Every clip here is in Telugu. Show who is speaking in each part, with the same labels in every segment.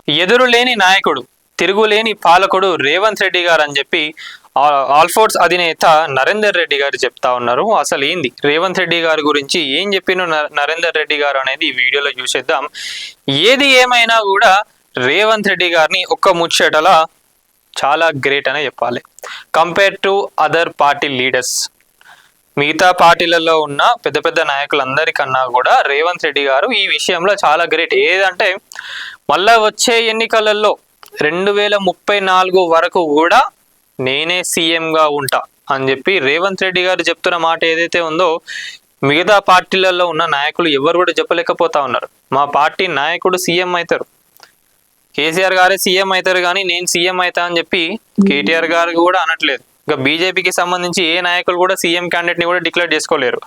Speaker 1: ఎదురులేని నాయకుడు, తిరుగులేని పాలకుడు రేవంత్ రెడ్డి గారు అని చెప్పి ఆల్ఫోర్స్ అధినేత నరేందర్ రెడ్డి గారు చెప్తా ఉన్నారు. అసలు ఏంది రేవంత్ రెడ్డి గారి గురించి ఏం చెప్పిన నరేందర్ రెడ్డి గారు అనేది ఈ వీడియోలో చూసేద్దాం. ఏది ఏమైనా కూడా రేవంత్ రెడ్డి గారిని ఒక్క ముచ్చటలా చాలా గ్రేట్ అనే చెప్పాలి. Compare to other party leaders, మిగతా పార్టీలలో ఉన్న పెద్ద పెద్ద నాయకులందరికన్నా కూడా రేవంత్ రెడ్డి గారు ఈ విషయంలో చాలా గ్రేట్. ఏదంటే మళ్ళా వచ్చే ఎన్నికలలో 2034 వరకు కూడా నేనే సీఎంగా ఉంటా అని చెప్పి రేవంత్ రెడ్డి గారు చెప్తున్న మాట ఏదైతే ఉందో మిగతా పార్టీలలో ఉన్న నాయకులు ఎవరు కూడా చెప్పలేకపోతా ఉన్నారు. మా పార్టీ నాయకుడు సీఎం అవుతారు, కేసీఆర్ గారే సీఎం అవుతారు, కానీ నేను సీఎం అవుతా అని చెప్పి కేటీఆర్ గారు కూడా అనట్లేదు. ఇంకా బీజేపీకి సంబంధించి ఏ నాయకులు కూడా సీఎం క్యాండిడేట్ ని కూడా డిక్లేర్ చేసుకోలేరు.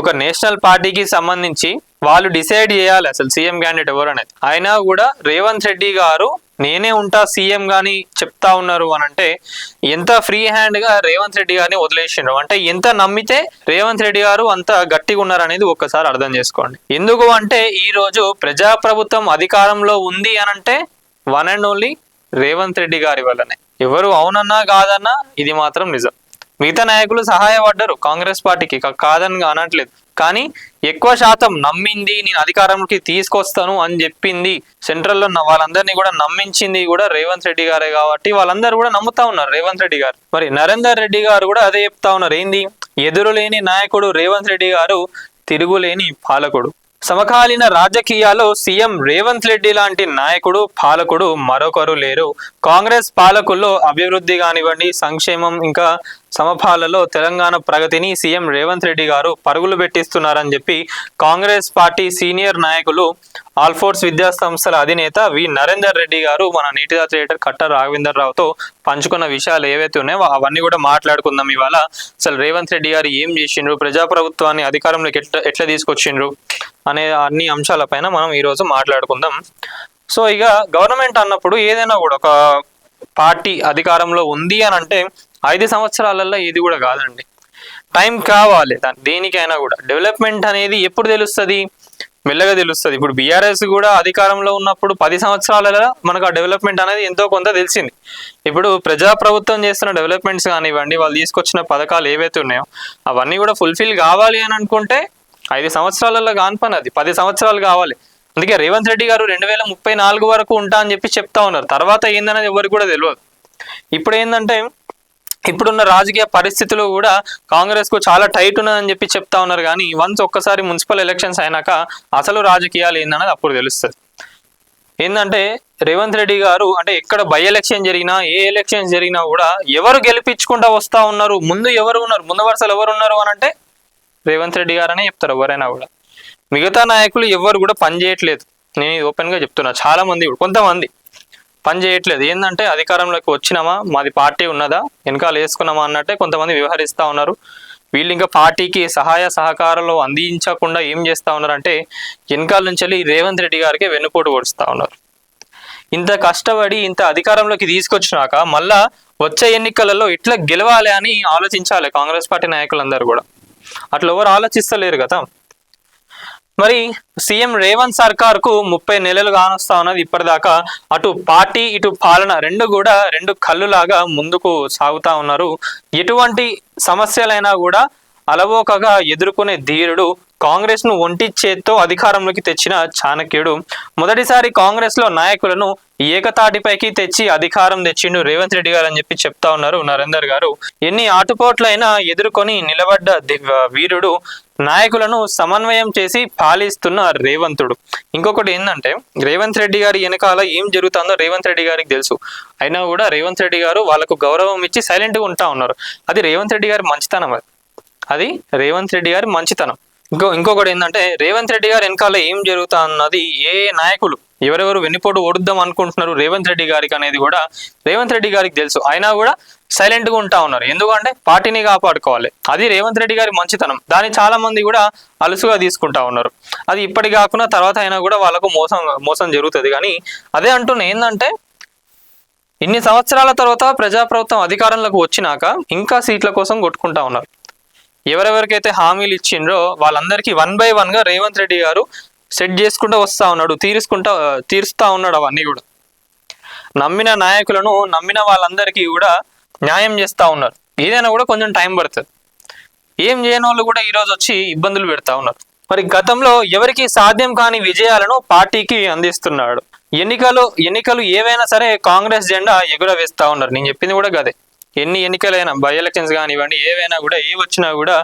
Speaker 1: ఒక నేషనల్ పార్టీకి సంబంధించి వాళ్ళు డిసైడ్ చేయాలి అసలు సీఎం క్యాండిడేట్ ఎవరు అనేది. అయినా కూడా రేవంత్ రెడ్డి గారు నేనే ఉంటా సీఎం గాని చెప్తా ఉన్నారు అని అంటే ఎంత ఫ్రీ హ్యాండ్ గా రేవంత్ రెడ్డి గారిని వదిలేసిండ్రు అంటే ఎంత నమ్మితే రేవంత్ రెడ్డి గారు అంత గట్టిగా ఉన్నారు అనేది ఒక్కసారి అర్థం చేసుకోండి. ఎందుకు అంటే ఈ రోజు ప్రజాప్రభుత్వం అధికారంలో ఉంది అని అంటే one and only Revanth Reddy గారి వల్లనే. ఎవరు అవునన్నా కాదన్నా ఇది మాత్రం నిజం. మిగతా నాయకులు సహాయపడ్డారు కాంగ్రెస్ పార్టీకి, కాదని అనట్లేదు, కానీ ఎక్కువ శాతం నమ్మింది నేను అధికారంలోకి తీసుకొస్తాను అని చెప్పింది సెంట్రల్లో వాళ్ళందరినీ కూడా నమ్మించింది కూడా రేవంత్ రెడ్డి గారే. కాబట్టి వాళ్ళందరూ కూడా నమ్ముతా ఉన్నారు రేవంత్ రెడ్డి గారు. మరి నరేందర్ రెడ్డి గారు కూడా అదే చెప్తా ఉన్నారు. ఏంది ఎదురులేని నాయకుడు రేవంత్ రెడ్డి గారు, తిరుగులేని పాలకుడు. సమకాలీన రాజకీయాల్లో సీఎం రేవంత్ రెడ్డి లాంటి నాయకుడు పాలకుడు మరొకరు లేరు. కాంగ్రెస్ పాలకుల్లో అభివృద్ధి కానివ్వండి, సంక్షేమం ఇంకా సమపాలలో తెలంగాణ ప్రగతిని సీఎం రేవంత్ రెడ్డి గారు పరుగులు పెట్టిస్తున్నారని చెప్పి కాంగ్రెస్ పార్టీ సీనియర్ నాయకులు ఆల్ఫోర్స్ విద్యా సంస్థల అధినేత వి నరేందర్ రెడ్డి గారు మన నీటిదా థియేటర్ కట్ట రాఘవేందర్ రావుతో పంచుకున్న విషయాలు ఏవైతే ఉన్నాయో అవన్నీ కూడా మాట్లాడుకుందాం ఇవాళ. అసలు రేవంత్ రెడ్డి గారు ఏం చేసిండ్రు, ప్రజాప్రభుత్వాన్ని అధికారంలోకి ఎట్లా తీసుకొచ్చిండ్రు అనే అన్ని అంశాలపైన మనం ఈరోజు మాట్లాడుకుందాం. సో ఇక గవర్నమెంట్ అన్నప్పుడు ఏదైనా కూడా ఒక పార్టీ అధికారంలో ఉంది అని అంటే 5 సంవత్సరాలలో ఇది కూడా కాదండి, టైం కావాలి దేనికైనా కూడా. డెవలప్మెంట్ అనేది ఎప్పుడు తెలుస్తుంది, మెల్లగా తెలుస్తుంది. ఇప్పుడు బీఆర్ఎస్ కూడా అధికారంలో ఉన్నప్పుడు 10 సంవత్సరాలలో మనకు ఆ డెవలప్మెంట్ అనేది ఎంతో కొంత తెలిసింది. ఇప్పుడు ప్రజాప్రభుత్వం చేస్తున్న డెవలప్మెంట్స్ కానివ్వండి, వాళ్ళు తీసుకొచ్చిన పథకాలు ఏవైతే ఉన్నాయో అవన్నీ కూడా ఫుల్ఫిల్ కావాలి అని అనుకుంటే 5 సంవత్సరాలలో కాని పని అది 10 సంవత్సరాలు కావాలి. అందుకే రేవంత్ రెడ్డి గారు 2034 వరకు ఉంటా అని చెప్పి చెప్తా ఉన్నారు. తర్వాత ఏందనేది ఎవరికి కూడా తెలియదు. ఇప్పుడు ఏంటంటే ఇప్పుడున్న రాజకీయ పరిస్థితులు కూడా కాంగ్రెస్ కు చాలా టైట్ ఉన్నదని చెప్పి చెప్తా ఉన్నారు. కానీ వన్స్ ఒక్కసారి మున్సిపల్ ఎలక్షన్స్ అయినాక అసలు రాజకీయాలు ఏందన్నది అప్పుడు తెలుస్తుంది. ఏంటంటే రేవంత్ రెడ్డి గారు అంటే ఎక్కడ బై ఎలక్షన్ జరిగినా, ఏ ఎలక్షన్స్ జరిగినా కూడా ఎవరు గెలిపించుకుంటా వస్తా ఉన్నారు, ముందు ఎవరు ఉన్నారు, ముందు వరుసలు ఎవరు ఉన్నారు అని అంటే రేవంత్ రెడ్డి గారనే చెప్తారు ఎవరైనా కూడా. మిగతా నాయకులు ఎవరు కూడా పని చేయట్లేదు. నేను ఇది ఓపెన్ గా చెప్తున్నా. చాలా మంది కొంతమంది పని చేయట్లేదు. ఏంటంటే అధికారంలోకి వచ్చినామా, మాది పార్టీ ఉన్నదా, వెనకాల వేసుకున్నామా అన్నట్టే కొంతమంది వ్యవహరిస్తూ ఉన్నారు. వీళ్ళు ఇంకా పార్టీకి సహాయ సహకారాలు అందించకుండా ఏం చేస్తూ ఉన్నారు అంటే వెనకాల నుంచి వెళ్ళి రేవంత్ రెడ్డి గారికి వెన్నుపోటు పొడుస్తూ ఉన్నారు. ఇంత కష్టపడి ఇంత అధికారంలోకి తీసుకొచ్చినాక మళ్ళా వచ్చే ఎన్నికలలో ఇట్లా గెలవాలి అని ఆలోచించాలి కాంగ్రెస్ పార్టీ నాయకులందరూ కూడా. అట్లా ఎవరు ఆలోచిస్తలేరు కదా. మరి సీఎం రేవంత్ సర్కార్ కు 30 నెలలు కానొస్తా ఉన్నది. ఇప్పటిదాకా అటు పార్టీ ఇటు పాలన రెండు కళ్ళులాగా ముందుకు సాగుతా ఉన్నారు. ఎటువంటి సమస్యలైనా కూడా అలవోకగా ఎదుర్కొనే ధీరుడు, కాంగ్రెస్ ను ఒంటి చేత్తో అధికారంలోకి తెచ్చిన చాణక్యుడు. మొదటిసారి కాంగ్రెస్ లో నాయకులను ఏకతాటిపైకి తెచ్చి అధికారం తెచ్చిండు రేవంత్ రెడ్డి గారు అని చెప్పి చెప్తా ఉన్నారు నరేందర్ గారు. ఎన్ని ఆటుపోట్లైనా ఎదుర్కొని నిలబడ్డ వీరుడు, నాయకులను సమన్వయం చేసి పాలిస్తున్న రేవంతుడు. ఇంకొకటి ఏంటంటే రేవంత్ రెడ్డి గారి వెనకాల ఏం జరుగుతుందో రేవంత్ రెడ్డి గారికి తెలుసు. అయినా కూడా రేవంత్ రెడ్డి గారు వాళ్ళకు గౌరవం ఇచ్చి సైలెంట్ గా ఉంటా ఉన్నారు. అది రేవంత్ రెడ్డి గారి మంచితనం. అది రేవంత్ రెడ్డి గారి మంచితనం. ఇంకొకటి ఏంటంటే రేవంత్ రెడ్డి గారు వెనకాల ఏం జరుగుతా అన్నది, ఏ నాయకులు ఎవరెవరు వెన్నుపోటు ఓడుద్దాం అనుకుంటున్నారు రేవంత్ రెడ్డి గారికి అనేది కూడా రేవంత్ రెడ్డి గారికి తెలుసు. అయినా కూడా సైలెంట్ గా ఉంటా ఉన్నారు. ఎందుకంటే పార్టీని కాపాడుకోవాలి. అది రేవంత్ రెడ్డి గారి మంచితనం. దాన్ని చాలా మంది కూడా అలుసుగా తీసుకుంటా ఉన్నారు. అది ఇప్పటి కాకుండా తర్వాత అయినా కూడా వాళ్ళకు మోసం జరుగుతుంది. కానీ అదే అంటున్నా, ఏంటంటే ఇన్ని సంవత్సరాల తర్వాత ప్రజాప్రభుత్వం అధికారంలోకి వచ్చినాక ఇంకా సీట్ల కోసం కొట్టుకుంటా ఉన్నారు. ఎవరెవరికైతే హామీలు ఇచ్చిండ్రో వాళ్ళందరికీ 1 by 1 గా రేవంత్ రెడ్డి గారు సెట్ చేసుకుంటూ వస్తా ఉన్నాడు, తీరుస్తా ఉన్నాడు అవన్నీ కూడా. నమ్మిన నాయకులను నమ్మిన వాళ్ళందరికీ కూడా న్యాయం చేస్తూ ఉన్నారు. ఏదైనా కూడా కొంచెం టైం పడుతుంది. ఏం చేయని వాళ్ళు కూడా ఈరోజు వచ్చి ఇబ్బందులు పెడతా ఉన్నారు. మరి గతంలో ఎవరికి సాధ్యం కాని విజయాలను పార్టీకి అందిస్తున్నాడు. ఎన్నికలు ఏవైనా సరే కాంగ్రెస్ జెండా ఎగురవేస్తా ఉన్నారు. నేను చెప్పింది కూడా గదే. ఎన్ని ఎన్నికలైనా, బై ఎలక్షన్స్ కానివ్వండి, ఏవైనా కూడా ఏ వచ్చినా కూడా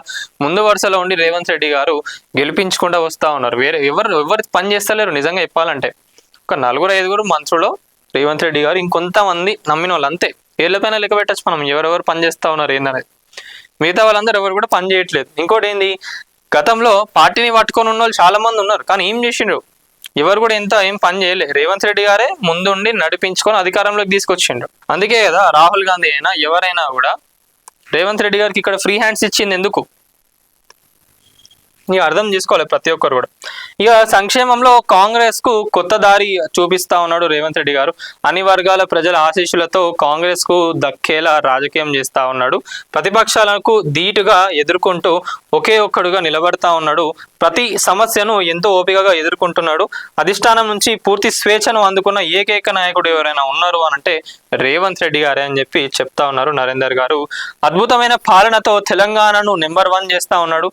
Speaker 1: ముందు వరుసలో ఉండి రేవంత్ రెడ్డి గారు గెలిపించకుండా వస్తూ ఉన్నారు. వేరే ఎవరు పని చేస్తలేరు. నిజంగా చెప్పాలంటే ఒక 4-5 మంత్రులు రేవంత్ రెడ్డి గారు, ఇంకొంతమంది నమ్మిన వాళ్ళు అంతే. ఏళ్ళపైన లెక్క పెట్టచ్చు మనం ఎవరెవరు పని చేస్తూ ఉన్నారు ఏందనేది. మిగతా వాళ్ళందరూ ఎవరు కూడా పని చేయట్లేదు. ఇంకోటి ఏంది, గతంలో పార్టీని పట్టుకొని ఉన్న వాళ్ళు చాలా మంది ఉన్నారు, కానీ ఏం చేసిండ్రు? ఎవరు కూడా ఏం పని చేయలే. రేవంత్ రెడ్డి గారే ముందుండి నడిపించుకొని అధికారంలోకి తీసుకొచ్చిండ్రు. అందుకే కదా రాహుల్ గాంధీ అయినా ఎవరైనా కూడా రేవంత్ రెడ్డి గారికి ఇక్కడ ఫ్రీ హ్యాండ్స్ ఇచ్చింది ఎందుకు? ఇక అర్థం చేసుకోవాలి ప్రతి ఒక్కరు కూడా. ఇక సంక్షేమంలో కాంగ్రెస్ కు కొత్త దారి చూపిస్తా ఉన్నాడు రేవంత్ రెడ్డి గారు. అన్ని వర్గాల ప్రజల ఆశీస్సులతో కాంగ్రెస్ కు దక్కేలా రాజకీయం చేస్తా ఉన్నాడు. ప్రతిపక్షాలకు ధీటుగా ఎదుర్కొంటూ ఒకే ఒక్కడుగా నిలబడతా ఉన్నాడు. ప్రతి సమస్యను ఎంతో ఓపికగా ఎదుర్కొంటున్నాడు. అధిష్టానం నుంచి పూర్తి స్వేచ్ఛను అందుకున్న ఏకైక నాయకుడు ఎవరైనా ఉన్నారు అని అంటే రేవంత్ రెడ్డి గారే అని చెప్పి చెప్తా ఉన్నారు నరేందర్ గారు. అద్భుతమైన పాలనతో తెలంగాణను నెంబర్ 1 చేస్తా ఉన్నాడు.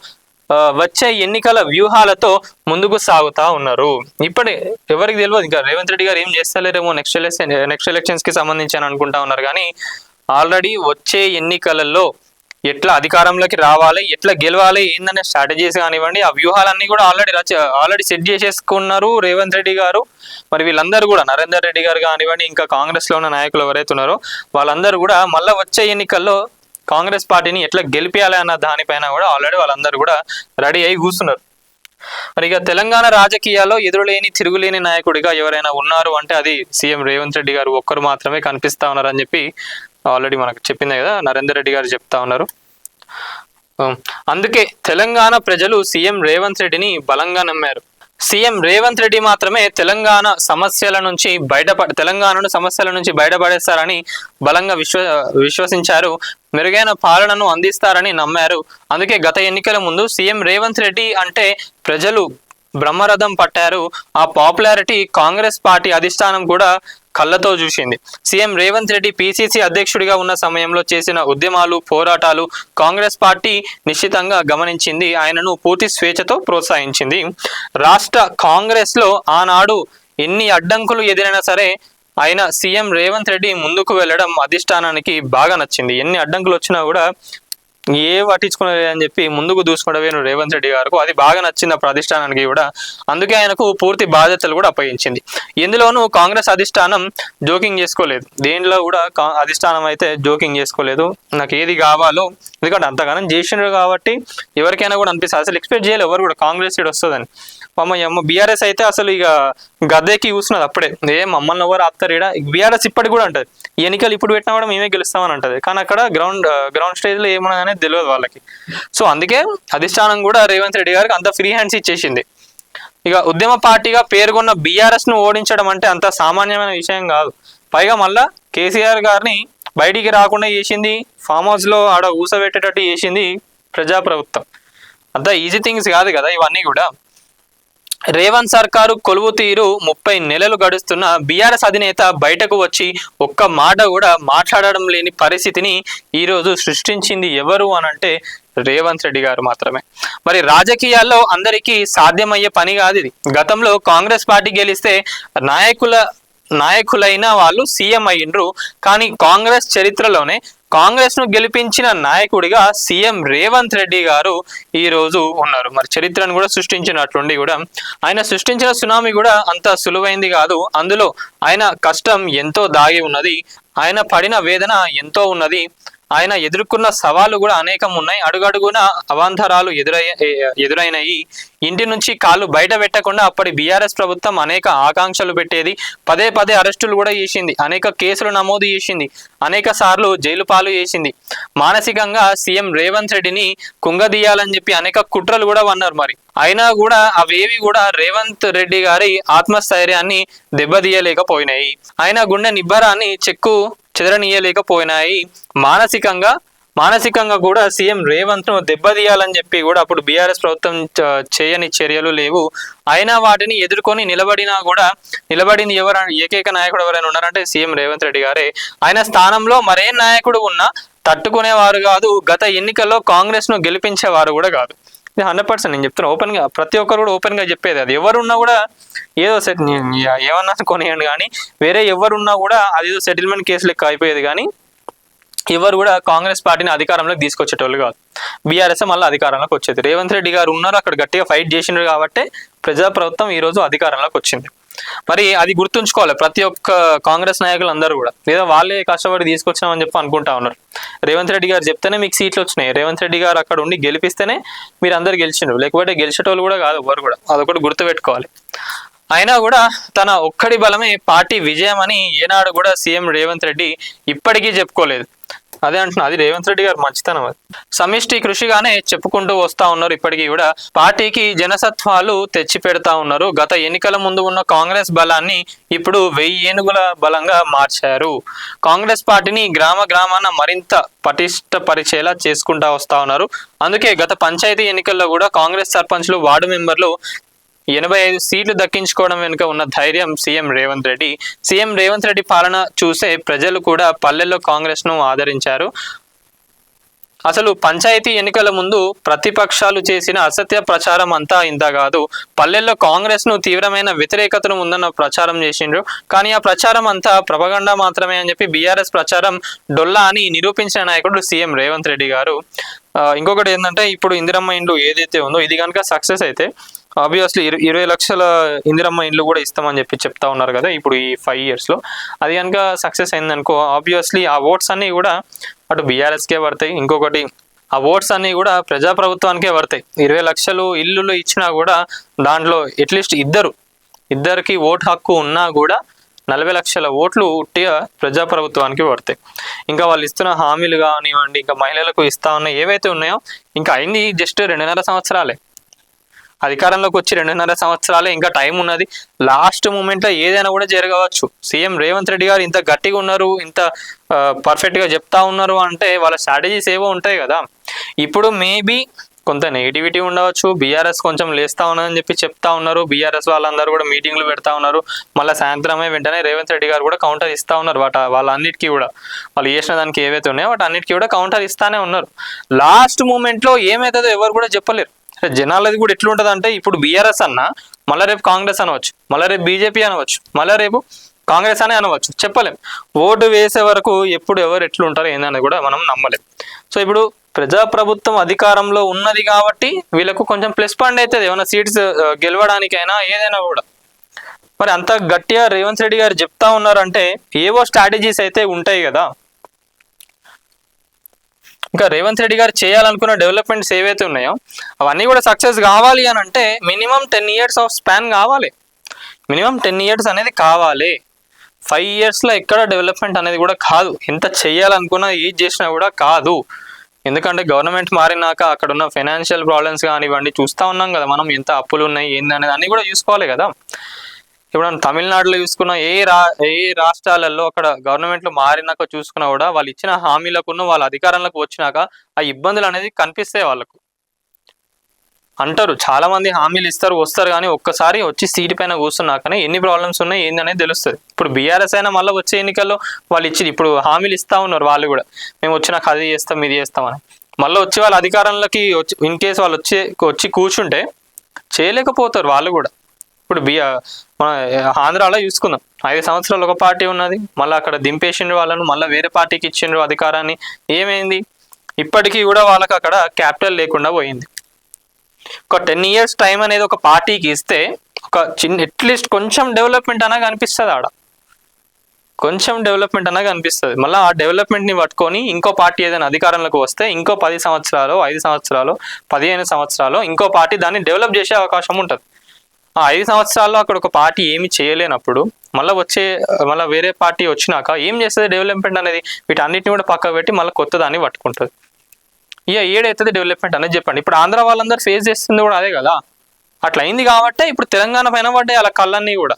Speaker 1: వచ్చే ఎన్నికల వ్యూహాలతో ముందుకు సాగుతా ఉన్నారు. ఇప్పుడే ఎవరికి తెలియదు ఇంకా రేవంత్ రెడ్డి గారు ఏం చేస్తలేరేమో నెక్స్ట్ ఎలక్షన్స్ కి సంబంధించి అని అనుకుంటా ఉన్నారు. కానీ ఆల్రెడీ వచ్చే ఎన్నికలలో ఎట్లా అధికారంలోకి రావాలి, ఎట్లా గెలవాలి ఏందనే స్ట్రాటజీస్ కానివ్వండి, ఆ వ్యూహాలన్నీ కూడా ఆల్రెడీ సెట్ చేసేసుకున్నారు రేవంత్ రెడ్డి గారు. మరి వీళ్ళందరూ కూడా నరేందర్ రెడ్డి గారు కానివ్వండి, ఇంకా కాంగ్రెస్ లో ఉన్న నాయకులు ఎవరైతే ఉన్నారో వాళ్ళందరూ కూడా మళ్ళీ వచ్చే ఎన్నికల్లో కాంగ్రెస్ పార్టీని ఎట్లా గెలిపించాలి అన్న దానిపైన కూడా ఆల్రెడీ వాళ్ళందరూ కూడా రెడీ అయి కూర్చున్నారు. మరి ఇక తెలంగాణ రాజకీయాల్లో ఎదురులేని తిరుగులేని నాయకుడిగా ఎవరైనా ఉన్నారు అంటే అది సీఎం రేవంత్ రెడ్డి గారు ఒక్కరు మాత్రమే కనిపిస్తా ఉన్నారు అని చెప్పి ఆల్రెడీ మనకు చెప్పిందే కదా నరేందర్ రెడ్డి గారు చెప్తా ఉన్నారు. అందుకే తెలంగాణ ప్రజలు సీఎం రేవంత్ రెడ్డిని బలంగా నమ్మారు. సీఎం రేవంత్ రెడ్డి మాత్రమే తెలంగాణను సమస్యల నుంచి బయటపడేస్తారని బలంగా విశ్వసించారు. మెరుగైన పాలనను అందిస్తారని నమ్మారు. అందుకే గత ఎన్నికల ముందు సీఎం రేవంత్ రెడ్డి అంటే ప్రజలు బ్రహ్మరథం పట్టారు. ఆ పాపులారిటీ కాంగ్రెస్ పార్టీ అధిష్టానం కూడా కళ్ళతో చూసింది. సీఎం రేవంత్ రెడ్డి పిసిసి అధ్యక్షుడిగా ఉన్న సమయంలో చేసిన ఉద్యమాలు, పోరాటాలు కాంగ్రెస్ పార్టీ నిశ్చితంగా గమనించింది. ఆయనను పూర్తి స్వేచ్ఛతో ప్రోత్సహించింది. రాష్ట్ర కాంగ్రెస్ లో ఆనాడు ఎన్ని అడ్డంకులు ఎదురైనా సరే ఆయన సీఎం రేవంత్ రెడ్డి ముందుకు వెళ్ళడం అధిష్టానానికి బాగా నచ్చింది. ఎన్ని అడ్డంకులు వచ్చినా కూడా పట్టించుకునేది అని చెప్పి ముందుకు దూసుకుంటూ రేవంత్ రెడ్డి గారికి అది బాగా నచ్చింది అప్పుడు అధిష్టానానికి కూడా. అందుకే ఆయనకు పూర్తి బాధ్యతలు కూడా అప్పగించింది. ఇందులోనూ కాంగ్రెస్ అధిష్టానం జోకింగ్ చేసుకోలేదు. దేంట్లో కూడా అధిష్టానం అయితే జోకింగ్ చేసుకోలేదు. నాకు ఏది కావాలో, ఎందుకంటే అంతగానం చేసినారు కాబట్టి ఎవరికైనా కూడా అనిపిస్తుంది. అసలు ఎక్స్పెక్ట్ చేయలేదు ఎవరు కూడా కాంగ్రెస్ సైడ్ వస్తుందని. బీఆర్ఎస్ అయితే అసలు ఇక గద్దెకి చూస్తున్నది అప్పుడే. మమ్మల్ని ఎవరు ఆపుతారు ఇక్కడ. బీఆర్ఎస్ ఇప్పటికి కూడా అంటది ఎన్నికలు ఇప్పుడు పెట్టినా కూడా మేమే గెలుస్తామని అంటది. కానీ అక్కడ గ్రౌండ్ స్టేజ్ లో ఏమన్నా తెలియదు వాళ్ళకి. సో అందుకే అధిష్టానం కూడా రేవంత్ రెడ్డి గారికి అంత ఫ్రీ హ్యాండ్స్ ఇచ్చేసింది. ఇక ఉద్యమ పార్టీగా పేర్కొన్న బీఆర్ఎస్ ను ఓడించడం అంటే అంత సామాన్యమైన విషయం కాదు. పైగా మళ్ళా కేసీఆర్ గారిని బయటికి రాకుండా చేసింది, ఫామ్ హౌస్ లో ఆడ ఊసబెట్టేటట్టు చేసింది ప్రజాప్రభుత్వం. అంత ఈజీ థింగ్స్ కాదు కదా ఇవన్నీ కూడా. రేవంత్ సర్కారు కొలువు తీరు 30 నెలలు గడుస్తున్న బీఆర్ఎస్ అధినేత బయటకు వచ్చి ఒక్క మాట కూడా మాట్లాడడం లేని పరిస్థితిని ఈరోజు సృష్టించింది ఎవరు అనంటే రేవంత్ రెడ్డి గారు మాత్రమే. మరి రాజకీయాల్లో అందరికీ సాధ్యమయ్యే పని కాదు ఇది. గతంలో కాంగ్రెస్ పార్టీ గెలిస్తే నాయకులైన వాళ్ళు సీఎం అయ్యిండ్రు. కానీ కాంగ్రెస్ చరిత్రలోనే కాంగ్రెస్ ను గెలిపించిన నాయకుడిగా సీఎం రేవంత్ రెడ్డి గారు ఈ రోజు ఉన్నారు. మరి చరిత్రను కూడా సృష్టించినట్లుండి కూడా ఆయన సృష్టించిన సునామీ కూడా అంత సులువైంది కాదు. అందులో ఆయన కష్టం ఎంతో దాగి ఉన్నది. ఆయన పడిన వేదన ఎంతో ఉన్నది. ఆయన ఎదుర్కొన్న సవాళ్ళు కూడా అనేకం ఉన్నాయి. అడుగడుగున అవాంతరాలు ఎదురైనాయి. ఇంటి నుంచి కాళ్ళు బయట పెట్టకుండా అప్పటి బీఆర్ఎస్ ప్రభుత్వం అనేక ఆకాంక్షలు పెట్టేది. పదే అరెస్టులు కూడా చేసింది. అనేక కేసులు నమోదు చేసింది. అనేక సార్లు జైలు పాలు చేసింది. మానసికంగా సీఎం రేవంత్ రెడ్డిని కుంగదీయాలని చెప్పి అనేక కుట్రలు కూడా వన్నారు. మరి అయినా కూడా అవేవి కూడా రేవంత్ రెడ్డి గారి ఆత్మస్థైర్యాన్ని దెబ్బతీయలేకపోయినాయి. ఆయన గుండె నిబ్బరాన్ని చెదరనీయలేకపోయినాయి. మానసికంగా మానసికంగా కూడా సీఎం రేవంత్ ను దెబ్బతీయాలని చెప్పి కూడా అప్పుడు బీఆర్ఎస్ ప్రభుత్వం చేయని చర్యలు లేవు. అయినా వాటిని ఎదుర్కొని నిలబడింది ఏకైక నాయకుడు ఎవరైనా ఉన్నారంటే సీఎం రేవంత్ రెడ్డి గారే. ఆయన స్థానంలో మరే నాయకుడు ఉన్నా తట్టుకునేవారు కాదు, గత ఎన్నికల్లో కాంగ్రెస్ ను గెలిపించేవారు కూడా కాదు. ఇది 100% నేను చెప్తున్నా ఓపెన్ గా, ప్రతి ఒక్కరు కూడా ఓపెన్ గా చెప్పేది అది. ఎవరున్నా కూడా ఏదో ఏమన్నా కొనియండి, కానీ వేరే ఎవరున్నా కూడా అది ఏదో సెటిల్మెంట్ కేసు లెక్క అయిపోయేది. కానీ ఎవరు కూడా కాంగ్రెస్ పార్టీని అధికారంలోకి తీసుకొచ్చేటోళ్ళు కాదు. బీఆర్ఎస్ మళ్ళీ అధికారంలోకి వచ్చేది. రేవంత్ రెడ్డి గారు ఉన్నారు, అక్కడ గట్టిగా ఫైట్ చేసిండ్రు కాబట్టి ప్రజాప్రభుత్వం ఈ రోజు అధికారంలోకి వచ్చింది. మరి అది గుర్తుంచుకోవాలి ప్రతి ఒక్క కాంగ్రెస్ నాయకులు అందరూ కూడా. లేదా వాళ్ళే కష్టపడి తీసుకొచ్చామని చెప్పి అనుకుంటా ఉన్నారు. రేవంత్ రెడ్డి గారు చెప్తేనే మీకు సీట్లు వచ్చినాయి, రేవంత్ రెడ్డి గారు అక్కడ ఉండి గెలిపిస్తేనే మీరు అందరు గెలిచిండ్రు, లేకపోతే గెలిచేటోళ్ళు కూడా కాదు ఎవరు కూడా. అదొకటి గుర్తుపెట్టుకోవాలి. అయినా కూడా తన ఒక్కడి బలమే పార్టీ విజయం అని ఏనాడు కూడా సీఎం రేవంత్ రెడ్డి ఇప్పటికీ చెప్పుకోలేదు. అదే అంటున్నా, అది రేవంత్ రెడ్డి గారు మంచితనం. అది సమిష్టి కృషిగానే చెప్పుకుంటూ వస్తా ఉన్నారు. ఇప్పటికీ కూడా పార్టీకి జనసత్వాలు తెచ్చి పెడతా ఉన్నారు. గత ఎన్నికల ముందు ఉన్న కాంగ్రెస్ బలాన్ని ఇప్పుడు 1000 ఏనుగుల బలంగా మార్చారు. కాంగ్రెస్ పార్టీని గ్రామాన మరింత పటిష్టపరిచేలా చేసుకుంటా వస్తా ఉన్నారు. అందుకే గత పంచాయతీ ఎన్నికల్లో కూడా కాంగ్రెస్ సర్పంచ్లు, వార్డు మెంబర్లు 85 సీట్లు దక్కించుకోవడం వెనుక ఉన్న ధైర్యం సీఎం రేవంత్ రెడ్డి. సీఎం రేవంత్ రెడ్డి పాలన చూసే ప్రజలు కూడా పల్లెల్లో కాంగ్రెస్ ను ఆదరించారు. అసలు పంచాయతీ ఎన్నికల ముందు ప్రతిపక్షాలు చేసిన అసత్య ప్రచారం అంతా ఇంత కాదు. పల్లెల్లో కాంగ్రెస్ ను తీవ్రమైన వ్యతిరేకతను ఉందన్న ప్రచారం చేసిండ్రు. కానీ ఆ ప్రచారం అంతా ప్రపగండా మాత్రమే అని చెప్పి బీఆర్ఎస్ ప్రచారం డొల్లా అని నిరూపించిన నాయకుడు సీఎం రేవంత్ రెడ్డి గారు. ఇంకొకటి ఏంటంటే, ఇప్పుడు ఇందిరమ్మ ఇండ్లు ఏదైతే ఉందో ఇది కనుక సక్సెస్ అయితే ఆబ్వియస్లీ 20 లక్షల ఇందిరమ్మ ఇండ్లు కూడా ఇస్తామని చెప్పి చెప్తా ఉన్నారు కదా ఇప్పుడు ఈ 5 years లో. అది కనుక సక్సెస్ అయిందనుకో ఆబ్వియస్లీ ఆ ఓట్స్ అన్ని కూడా అటు బీఆర్ఎస్కే పడతాయి. ఇంకొకటి ఆ ఓట్స్ అన్ని కూడా ప్రజాప్రభుత్వానికే పడతాయి. 20 లక్షలు ఇల్లులు ఇచ్చినా కూడా దాంట్లో అట్లీస్ట్ ఇద్దరికి ఓటు హక్కు ఉన్నా కూడా 40 లక్షల ఓట్లు ఉట్టిగా ప్రజాప్రభుత్వానికి పడతాయి. ఇంకా వాళ్ళు ఇస్తున్న హామీలు కానివ్వండి, ఇంకా మహిళలకు ఇస్తా ఉన్న ఏవైతే ఉన్నాయో ఇంకా అయింది జస్ట్ 2.5 సంవత్సరాలే. అధికారంలోకి వచ్చి 2.5 సంవత్సరాలే, ఇంకా టైం ఉన్నది. లాస్ట్ మూమెంట్లో ఏదైనా కూడా జరగవచ్చు. సీఎం రేవంత్ రెడ్డి గారు ఇంత గట్టిగా ఉన్నారు, ఇంత పర్ఫెక్ట్గా చెప్తా ఉన్నారు అంటే వాళ్ళ స్ట్రాటజీస్ ఏవో ఉంటాయి కదా. ఇప్పుడు మేబీ కొంత నెగిటివిటీ ఉండవచ్చు, బీఆర్ఎస్ కొంచెం లేస్తా ఉన్నదని చెప్పి చెప్తా ఉన్నారు. బీఆర్ఎస్ వాళ్ళందరూ కూడా మీటింగ్లు పెడతా ఉన్నారు. మళ్ళీ సాయంత్రమే వెంటనే రేవంత్ రెడ్డి గారు కూడా కౌంటర్ ఇస్తా ఉన్నారు. వాళ్ళన్నిటికీ కూడా వాళ్ళు చేసిన దానికి ఏవైతే ఉన్నాయో వాటి అన్నిటికీ కూడా కౌంటర్ ఇస్తానే ఉన్నారు. లాస్ట్ మూమెంట్లో ఏమవుతుందో ఎవరు కూడా చెప్పలేరు. జనాలది కూడా ఎట్లుంటది అంటే, ఇప్పుడు బీఆర్ఎస్ అన్న మళ్ళీ రేపు కాంగ్రెస్ అనవచ్చు, మళ్ళీ రేపు బీజేపీ అనవచ్చు, మళ్ళీ రేపు కాంగ్రెస్ అనే అనవచ్చు, చెప్పలేం. ఓటు వేసే వరకు ఎప్పుడు ఎవరు ఎట్లుంటారో ఏందనేది కూడా మనం నమ్మలేం. సో ఇప్పుడు ప్రజాప్రభుత్వం అధికారంలో ఉన్నది కాబట్టి వీళ్ళకు కొంచెం ప్లస్ పాయింట్ అవుతుంది ఏమైనా సీట్స్ గెలవడానికైనా ఏదైనా కూడా. మరి అంత గట్టిగా రేవంత్ రెడ్డి గారు చెప్తా ఉన్నారంటే ఏవో స్ట్రాటజీస్ అయితే ఉంటాయి కదా. ఇంకా రేవంత్ రెడ్డి గారు చేయాలనుకున్న డెవలప్మెంట్స్ ఏవైతే ఉన్నాయో అవన్నీ కూడా సక్సెస్ కావాలి అని అంటే మినిమం 10 years ఆఫ్ స్పాన్ కావాలి. మినిమం 10 years అనేది కావాలి. 5 yearsలో ఎక్కడ డెవలప్మెంట్ అనేది కూడా కాదు. ఎంత చేయాలనుకున్నా ఏది చేసినా కూడా కాదు. ఎందుకంటే గవర్నమెంట్ మారినాక అక్కడ ఉన్న ఫైనాన్షియల్ ప్రాబ్లమ్స్ కానివ్వండి చూస్తూ ఉన్నాం కదా మనం, ఎంత అప్పులు ఉన్నాయి ఏంది అనేది అన్నీ కూడా చూసుకోవాలి కదా. ఇప్పుడు తమిళనాడులో చూసుకున్న ఏ రాష్ట్రాలలో అక్కడ గవర్నమెంట్లు మారినాక చూసుకున్నా కూడా వాళ్ళు ఇచ్చిన హామీలకున్న వాళ్ళ అధికారంలోకి వచ్చినాక ఆ ఇబ్బందులు అనేది కనిపిస్తాయి వాళ్ళకు. అంటారు చాలా మంది హామీలు ఇస్తారు వస్తారు, కానీ ఒక్కసారి వచ్చి సీటు పైన కూర్చున్నాకనే ఎన్ని ప్రాబ్లమ్స్ ఉన్నాయి ఏంది అనేది తెలుస్తుంది. ఇప్పుడు బీఆర్ఎస్ అయినా మళ్ళీ వచ్చే ఎన్నికల్లో వాళ్ళు ఇప్పుడు హామీలు ఇస్తా ఉన్నారు. వాళ్ళు కూడా మేము వచ్చినాక అది చేస్తాం ఇది చేస్తామని మళ్ళీ వచ్చి వాళ్ళ అధికారంలోకి ఇన్ కేసు వాళ్ళు వచ్చి కూర్చుంటే చేయలేకపోతారు వాళ్ళు కూడా. ఇప్పుడు మన ఆంధ్రాలో చూసుకుందాం, 5 సంవత్సరాలు ఒక పార్టీ ఉన్నది, మళ్ళీ అక్కడ దింపేసిండ్రు వాళ్ళను, మళ్ళీ వేరే పార్టీకి ఇచ్చిండ్రు అధికారాన్ని. ఏమైంది? ఇప్పటికీ కూడా వాళ్ళకి అక్కడ క్యాపిటల్ లేకుండా పోయింది. ఒక 10 years టైం అనేది ఒక పార్టీకి ఇస్తే ఒక అట్లీస్ట్ కొంచెం డెవలప్మెంట్ అనగా అనిపిస్తుంది. ఆడ కొంచెం డెవలప్మెంట్ అనగా అనిపిస్తుంది. మళ్ళీ ఆ డెవలప్మెంట్ని పట్టుకొని ఇంకో పార్టీ ఏదైనా అధికారంలోకి వస్తే ఇంకో 10 సంవత్సరాలు 5 సంవత్సరాలు 15 సంవత్సరాలు ఇంకో పార్టీ దాన్ని డెవలప్ చేసే అవకాశం ఉంటుంది. ఆ 5 సంవత్సరాల్లో అక్కడ ఒక పార్టీ ఏమి చేయలేనప్పుడు మళ్ళీ వేరే పార్టీ వచ్చినాక ఏం చేస్తుంది డెవలప్మెంట్ అనేది? వీటన్నిటిని కూడా పక్కకు పెట్టి మళ్ళీ కొత్త దాన్ని పట్టుకుంటుంది. ఏడైతుంది డెవలప్మెంట్ అనేది చెప్పండి. ఇప్పుడు ఆంధ్ర వాళ్ళందరూ ఫేస్ చేస్తుంది కూడా అదే కదా. అట్లా అయింది కాబట్టి ఇప్పుడు తెలంగాణ పైన పడ్డాయి అలా కళ్ళన్నీ కూడా.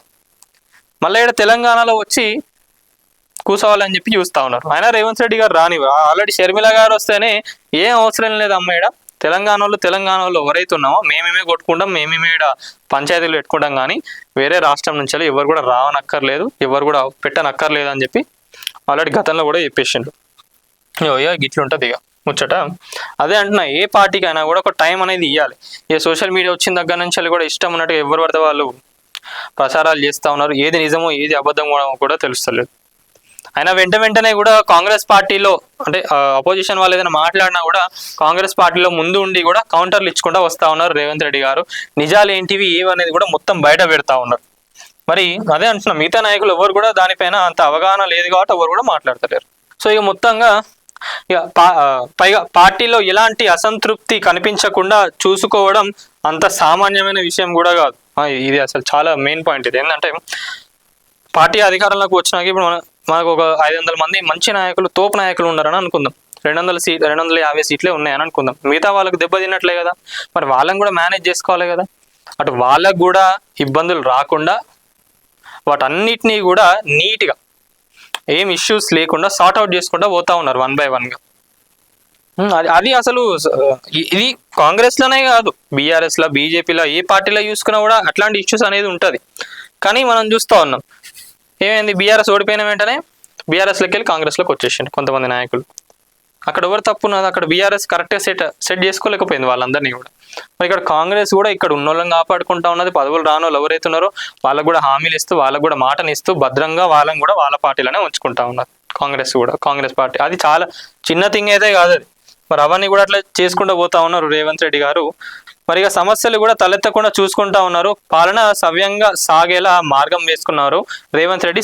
Speaker 1: మళ్ళీ ఇక్కడ తెలంగాణలో వచ్చి కూర్చోవాలని చెప్పి చూస్తా ఉన్నారు. అయినా రేవంత్ రెడ్డి గారు రాని, ఆల్రెడీ షర్మిల గారు వస్తేనే ఏం అవసరం లేదు అమ్మాయిడ, తెలంగాణలో ఎవరైతే ఉన్నామో మేమేమే కొట్టుకుంటాం, మేమేమే పంచాయతీలు పెట్టుకుంటాం, కానీ వేరే రాష్ట్రం నుంచి ఎవరు కూడా రావనక్కర్లేదు, ఎవరు కూడా పెట్టనక్కర్లేదు అని చెప్పి ఆల్రెడీ గతంలో కూడా చెప్పేసిండు. గిట్లుంటుంది ఇక ముచ్చట. అదే అంటున్నా, ఏ పార్టీకైనా కూడా ఒక టైం అనేది ఇవ్వాలి. ఇక సోషల్ మీడియా వచ్చిన దగ్గర నుంచి కూడా ఇష్టం ఉన్నట్టుగా ఎవరు పడితే వాళ్ళు ప్రచారాలు చేస్తూ ఉన్నారు. ఏది నిజమో ఏది అబద్ధం కూడా తెలుస్తలేదు. అయినా వెంటనే కూడా కాంగ్రెస్ పార్టీలో అంటే అపోజిషన్ వాళ్ళు ఏదైనా మాట్లాడినా కూడా కాంగ్రెస్ పార్టీలో ముందు ఉండి కూడా కౌంటర్లు ఇచ్చుకుంటూ వస్తూ ఉన్నారు రేవంత్ రెడ్డి గారు. నిజాలు ఏంటివి ఏవనేది కూడా మొత్తం బయట పెడతా ఉన్నారు. మరి అదే అంటున్నా, మిగతా నాయకులు ఎవరు కూడా దానిపైన అంత అవగాహన లేదు కాబట్టి ఎవరు కూడా మాట్లాడతలేరు. సో ఇక మొత్తంగా ఇక పైగా పార్టీలో ఎలాంటి అసంతృప్తి కనిపించకుండా చూసుకోవడం అంత సామాన్యమైన విషయం కూడా కాదు. ఇది అసలు చాలా మెయిన్ పాయింట్. ఇది ఏంటంటే పార్టీ అధికారంలోకి వచ్చినాక ఇప్పుడు మనకు ఒక 500 మంది మంచి నాయకులు, తోపు నాయకులు ఉన్నారని అనుకుందాం. 250 సీట్లే ఉన్నాయని అనుకుందాం. మిగతా వాళ్ళకు దెబ్బతిన్నట్లే కదా, మరి వాళ్ళని కూడా మేనేజ్ చేసుకోవాలి కదా. అటు వాళ్ళకు కూడా ఇబ్బందులు రాకుండా వాటన్నిటినీ కూడా నీట్గా ఏం ఇష్యూస్ లేకుండా సార్ట్ అవుట్ చేసుకుంటూ పోతా ఉన్నారు 1 by 1గా. అది అసలు ఇది కాంగ్రెస్లోనే కాదు, బీఆర్ఎస్లో, బీజేపీలో, ఏ పార్టీలో చూసుకున్నా కూడా అట్లాంటి ఇష్యూస్ అనేది ఉంటుంది. కానీ మనం చూస్తూ ఉన్నాం ఏమైంది, బీఆర్ఎస్ ఓడిపోయిన వెంటనే బీఆర్ఎస్లోకి వెళ్ళి కాంగ్రెస్లోకి వచ్చేసింది కొంతమంది నాయకులు. అక్కడ ఎవరు తప్పు ఉన్నది, అక్కడ బీఆర్ఎస్ కరెక్ట్గా సెట్ చేసుకోలేకపోయింది వాళ్ళందరినీ కూడా. మరి ఇక్కడ కాంగ్రెస్ కూడా ఇక్కడ ఉన్నోళ్ళని కాపాడుకుంటా ఉన్నది. పదవులు రాని వాళ్ళు ఎవరైతే ఉన్నారో వాళ్ళకు కూడా హామీలు ఇస్తూ, వాళ్ళకు కూడా మాటనిస్తూ భద్రంగా వాళ్ళని కూడా వాళ్ళ పార్టీలోనే ఉంచుకుంటా ఉన్నారు. కాంగ్రెస్ పార్టీ అది చాలా చిన్న థింగ్ అయితే కాదు అది. మరి అవన్నీ కూడా అట్లా చేసుకుంటూ పోతా ఉన్నారు రేవంత్ రెడ్డి గారు. మరి ఇక సమస్యలు కూడా తలెత్తకుండా చూసుకుంటా ఉన్నారు. పాలన సవ్యంగా సాగేలా మార్గం వేసుకున్నారు రేవంత్ రెడ్డి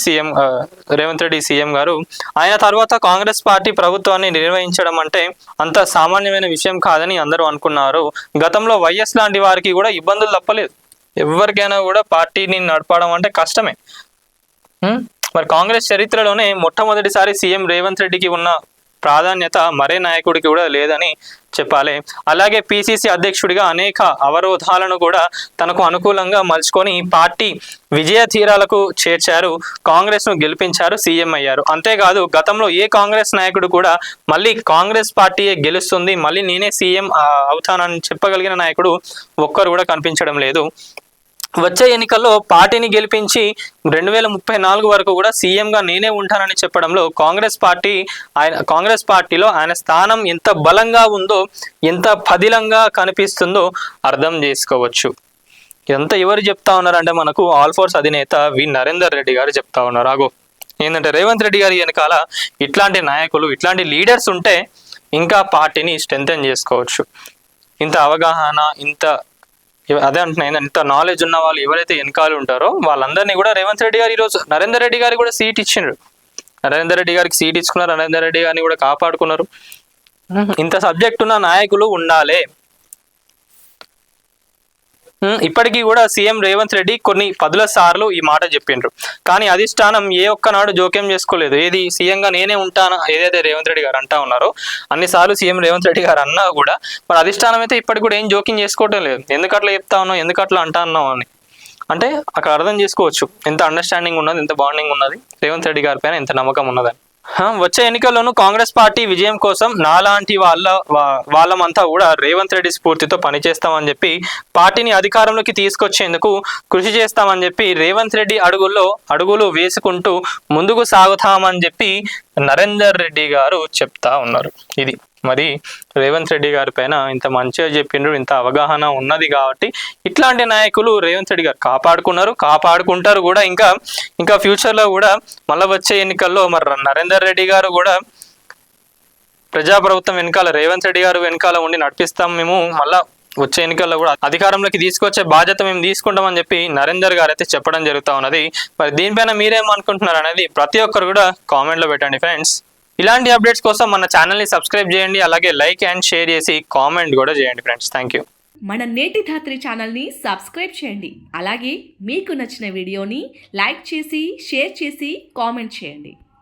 Speaker 1: సీఎం గారు. ఆయన తర్వాత కాంగ్రెస్ పార్టీ ప్రభుత్వాన్ని నిర్వహించడం అంటే అంత సామాన్యమైన విషయం కాదని అందరూ అనుకున్నారు. గతంలో వైఎస్ లాంటి వారికి కూడా ఇబ్బందులు తప్పలేదు. ఎవరికైనా కూడా పార్టీని నడపడం అంటే కష్టమే. మరి కాంగ్రెస్ చరిత్రలోనే మొట్టమొదటిసారి సీఎం రేవంత్ రెడ్డికి ఉన్న ప్రాధాన్యత మరే నాయకుడికి కూడా లేదని చెప్పాలి. అలాగే పిసిసి అధ్యక్షుడిగా అనేక అవరోధాలను కూడా తనకు అనుకూలంగా మలుచుకొని పార్టీ విజయ తీరాలకు చేర్చారు, కాంగ్రెస్ను గెలిపించారు, సీఎం అయ్యారు. అంతేకాదు గతంలో ఏ కాంగ్రెస్ నాయకుడు కూడా మళ్ళీ కాంగ్రెస్ పార్టీయే గెలుస్తుంది, మళ్ళీ నేనే సీఎం అవుతానని చెప్పగలిగిన నాయకుడు ఒక్కరు కూడా కనిపించడం లేదు. వచ్చే ఎన్నికల్లో పార్టీని గెలిపించి 2034 వరకు కూడా సీఎంగా నేనే ఉంటానని చెప్పడంలో కాంగ్రెస్ పార్టీలో ఆయన స్థానం ఎంత బలంగా ఉందో, ఎంత పదిలంగా కనిపిస్తుందో అర్థం చేసుకోవచ్చు. ఇదంతా ఎవరు చెప్తా ఉన్నారంటే మనకు ఆల్ ఫోర్స్ అధినేత నరేందర్ రెడ్డి గారు చెప్తా ఉన్నారు. ఏంటంటే రేవంత్ రెడ్డి గారి వెనకాల ఇట్లాంటి నాయకులు, ఇట్లాంటి లీడర్స్ ఉంటే ఇంకా పార్టీని స్ట్రెంథెన్ చేసుకోవచ్చు. ఇంత అవగాహన, అదే అంటున్నాయి, ఇంత నాలెడ్జ్ ఉన్న వాళ్ళు ఎవరైతే వెనకాల ఉంటారో వాళ్ళందరినీ కూడా రేవంత్ రెడ్డి గారు ఈరోజు నరేందర్ రెడ్డి గారికి కూడా సీట్ ఇచ్చిండ్రు. నరేందర్ రెడ్డి గారికి సీట్ ఇచ్చుకున్నారు, నరేందర్ రెడ్డి గారిని కూడా కాపాడుకున్నారు. ఇంత సబ్జెక్ట్ ఉన్న నాయకులు ఉండాలి. ఇప్పటికీ కూడా సీఎం రేవంత్ రెడ్డి కొన్ని 10 సార్లు ఈ మాట చెప్పిండ్రు, కానీ అధిష్టానం ఏ ఒక్కనాడు జోక్యం చేసుకోలేదు. ఏది సీఎంగా నేనే ఉంటాను ఏదైతే రేవంత్ రెడ్డి గారు అంటా ఉన్నారో అన్నిసార్లు సీఎం రేవంత్ రెడ్డి గారు అన్నా కూడా మరి అధిష్టానం అయితే ఇప్పటికి కూడా ఏం జోక్యం చేసుకోవటం లేదు. ఎందుకు అట్లా చెప్తా ఉన్నావు, ఎందుకు అట్లా అంటా ఉన్నావు అని అంటే అక్కడ అర్థం చేసుకోవచ్చు ఎంత అండర్స్టాండింగ్ ఉన్నది, ఎంత బాండింగ్ ఉన్నది, రేవంత్ రెడ్డి గారి పైన ఎంత నమ్మకం ఉన్నదని. వచ్చే ఎన్నికల్లోనూ కాంగ్రెస్ పార్టీ విజయం కోసం నాలాంటి వాళ్ళమంతా కూడా రేవంత్ రెడ్డి స్ఫూర్తితో పనిచేస్తామని చెప్పి పార్టీని అధికారంలోకి తీసుకొచ్చేందుకు కృషి చేస్తామని చెప్పి రేవంత్ రెడ్డి అడుగులు వేసుకుంటూ ముందుకు సాగుతామని చెప్పి నరేందర్ రెడ్డి గారు చెప్తా ఉన్నారు. ఇది మరి రేవంత్ రెడ్డి గారి పైన ఇంత మంచిగా చెప్పిండ్రు, ఇంత అవగాహన ఉన్నది కాబట్టి ఇట్లాంటి నాయకులు రేవంత్ రెడ్డి గారు కాపాడుకుంటారు కూడా. ఇంకా ఫ్యూచర్లో కూడా మళ్ళీ వచ్చే ఎన్నికల్లో మరి నరేందర్ రెడ్డి గారు కూడా ప్రజాప్రభుత్వం వెనకాల, రేవంత్ రెడ్డి గారు వెనకాల ఉండి నడిపిస్తాం, మేము మళ్ళా వచ్చే ఎన్నికల్లో కూడా అధికారంలోకి తీసుకొచ్చే బాధ్యత మేము తీసుకుంటామని చెప్పి నరేందర్ గారు అయితే చెప్పడం జరుగుతూ ఉన్నది. మరి దీనిపైన మీరేమనుకుంటున్నారు అనేది ప్రతి ఒక్కరు కూడా కామెంట్లో పెట్టండి ఫ్రెండ్స్. ఇలాంటి అప్డేట్స్ కోసం మన ఛానల్ని సబ్స్క్రైబ్ చేయండి, అలాగే లైక్ అండ్ షేర్ చేసి కామెంట్ కూడా చేయండి ఫ్రెండ్స్. Thank you.
Speaker 2: మన నేటి ధాత్రి ఛానల్ని సబ్స్క్రైబ్ చేయండి, అలాగే మీకు నచ్చిన వీడియోని లైక్ చేసి షేర్ చేసి కామెంట్ చేయండి.